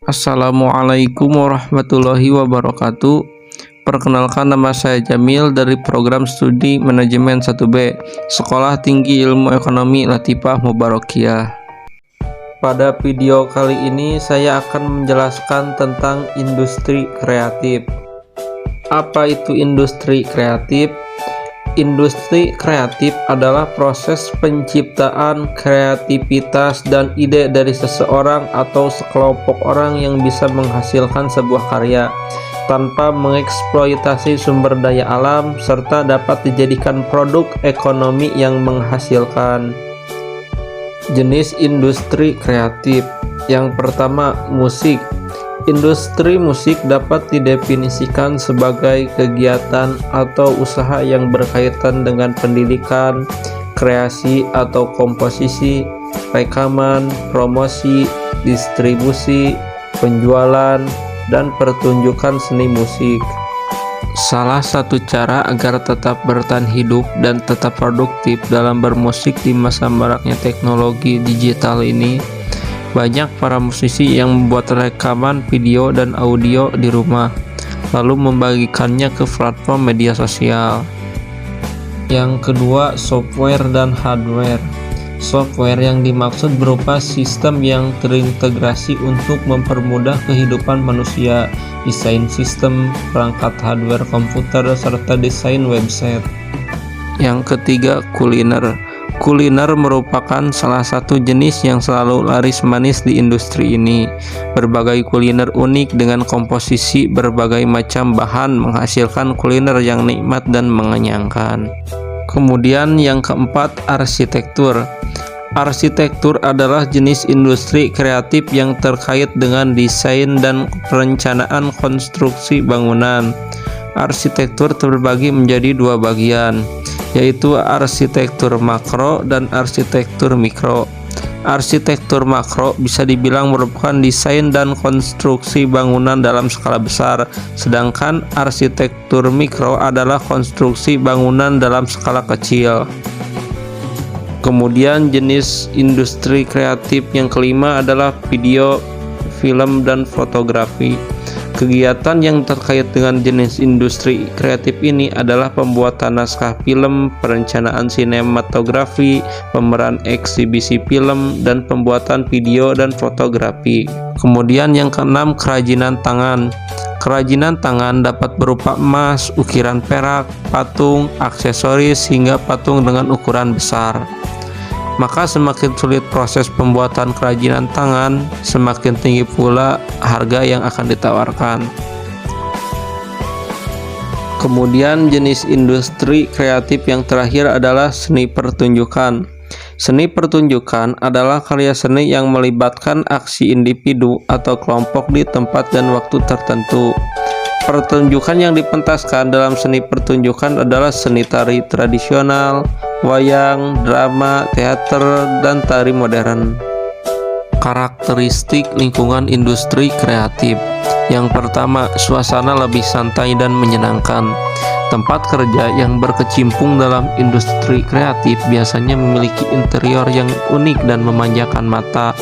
Assalamualaikum warahmatullahi wabarakatuh. Perkenalkan, nama saya Jamil dari program studi manajemen 1B Sekolah Tinggi Ilmu Ekonomi Latifah Mubarakiyah. Pada video kali ini saya akan menjelaskan tentang industri kreatif. Apa itu industri kreatif? Industri kreatif adalah proses penciptaan kreativitas dan ide dari seseorang atau sekelompok orang yang bisa menghasilkan sebuah karya tanpa mengeksploitasi sumber daya alam serta dapat dijadikan produk ekonomi yang menghasilkan. Jenis industri kreatif. Yang pertama, musik. Industri musik dapat didefinisikan sebagai kegiatan atau usaha yang berkaitan dengan pendidikan, kreasi atau komposisi, rekaman, promosi, distribusi, penjualan, dan pertunjukan seni musik. Salah satu cara agar tetap bertahan hidup dan tetap produktif dalam bermusik di masa maraknya teknologi digital ini, banyak para musisi yang membuat rekaman video dan audio di rumah, lalu membagikannya ke platform media sosial. Yang kedua, software dan hardware. Software yang dimaksud berupa sistem yang terintegrasi untuk mempermudah kehidupan manusia, desain sistem, perangkat hardware komputer, serta desain website. Yang ketiga, kuliner. Kuliner merupakan salah satu jenis yang selalu laris manis di industri ini. Berbagai kuliner unik dengan komposisi berbagai macam bahan menghasilkan kuliner yang nikmat dan mengenyangkan. Kemudian yang keempat, arsitektur. Arsitektur adalah jenis industri kreatif yang terkait dengan desain dan perencanaan konstruksi bangunan. Arsitektur terbagi menjadi dua bagian, yaitu arsitektur makro dan arsitektur mikro. Arsitektur makro bisa dibilang merupakan desain dan konstruksi bangunan dalam skala besar, sedangkan arsitektur mikro adalah konstruksi bangunan dalam skala kecil. Kemudian jenis industri kreatif yang kelima adalah video, film, dan fotografi. Kegiatan yang terkait dengan jenis industri kreatif ini adalah pembuatan naskah film, perencanaan sinematografi, pemeran eksibisi film, dan pembuatan video dan fotografi. Kemudian yang keenam, kerajinan tangan. Kerajinan tangan dapat berupa emas, ukiran perak, patung, aksesoris, hingga patung dengan ukuran besar. Maka semakin sulit proses pembuatan kerajinan tangan, semakin tinggi pula harga yang akan ditawarkan. Kemudian jenis industri kreatif yang terakhir adalah seni pertunjukan. Seni pertunjukan adalah karya seni yang melibatkan aksi individu atau kelompok di tempat dan waktu tertentu. Pertunjukan yang dipentaskan dalam seni pertunjukan adalah seni tari tradisional, wayang, drama, teater, dan tari modern. Karakteristik lingkungan industri kreatif. Yang pertama, suasana lebih santai dan menyenangkan. Tempat kerja yang berkecimpung dalam industri kreatif biasanya memiliki interior yang unik dan memanjakan mata.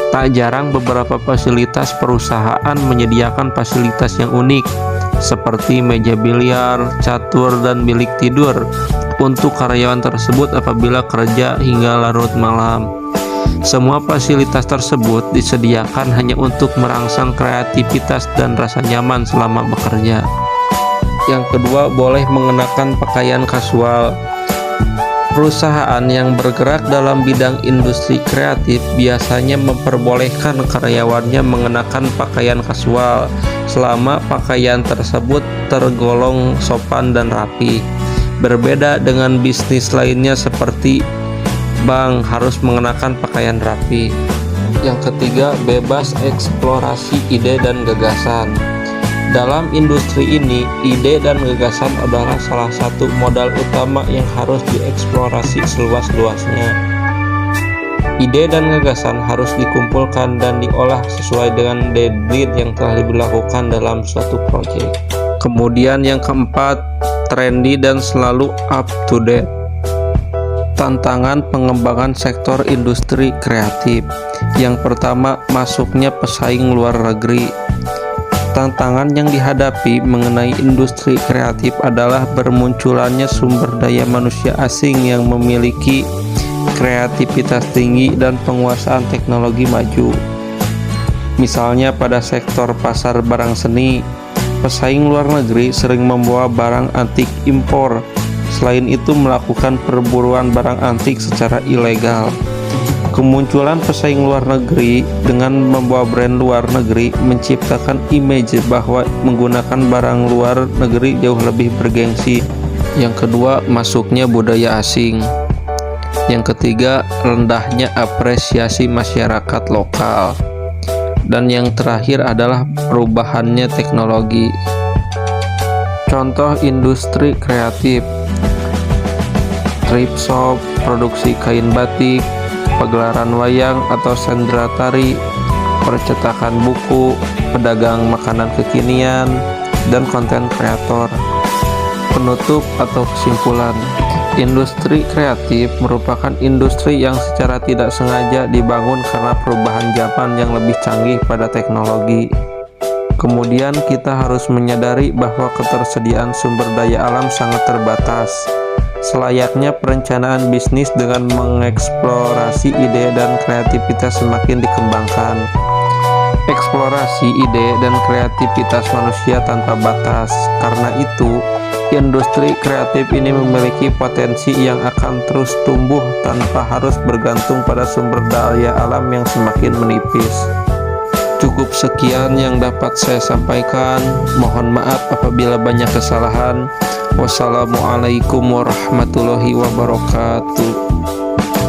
Tak jarang beberapa fasilitas perusahaan menyediakan fasilitas yang unik, seperti meja biliar, catur, dan bilik tidur untuk karyawan tersebut apabila kerja hingga larut malam. Semua fasilitas tersebut disediakan hanya untuk merangsang kreativitas dan rasa nyaman selama bekerja. Yang kedua, boleh mengenakan pakaian kasual. Perusahaan yang bergerak dalam bidang industri kreatif biasanya memperbolehkan karyawannya mengenakan pakaian kasual selama pakaian tersebut tergolong sopan dan rapi. Berbeda dengan bisnis lainnya seperti bank harus mengenakan pakaian rapi. Yang ketiga, bebas eksplorasi ide dan gagasan. Dalam industri ini, ide dan gagasan adalah salah satu modal utama yang harus dieksplorasi seluas-luasnya. Ide dan gagasan harus dikumpulkan dan diolah sesuai dengan deadline yang telah dilakukan dalam suatu proyek. Kemudian yang keempat, trendy dan selalu up to date. Tantangan pengembangan sektor industri kreatif. Yang pertama, masuknya pesaing luar negeri. Tantangan yang dihadapi mengenai industri kreatif adalah bermunculannya sumber daya manusia asing yang memiliki kreativitas tinggi dan penguasaan teknologi maju. Misalnya pada sektor pasar barang seni, pesaing luar negeri sering membawa barang antik impor. Selain itu melakukan perburuan barang antik secara ilegal. Kemunculan pesaing luar negeri dengan membawa brand luar negeri menciptakan image bahwa menggunakan barang luar negeri jauh lebih bergengsi. Yang kedua, masuknya budaya asing. Yang ketiga, rendahnya apresiasi masyarakat lokal. Dan yang terakhir adalah perubahannya teknologi. Contoh industri kreatif: thrift shop, produksi kain batik, pagelaran wayang atau sendera tari, percetakan buku, pedagang makanan kekinian, dan konten kreator. Penutup atau kesimpulan, industri kreatif merupakan industri yang secara tidak sengaja dibangun karena perubahan zaman yang lebih canggih pada teknologi. Kemudian kita harus menyadari bahwa ketersediaan sumber daya alam sangat terbatas. Selayaknya perencanaan bisnis dengan mengeksplorasi ide dan kreativitas semakin dikembangkan. Eksplorasi ide dan kreativitas manusia tanpa batas. Karena itu, industri kreatif ini memiliki potensi yang akan terus tumbuh tanpa harus bergantung pada sumber daya alam yang semakin menipis. Cukup sekian yang dapat saya sampaikan. Mohon maaf apabila banyak kesalahan. Wassalamualaikum warahmatullahi wabarakatuh.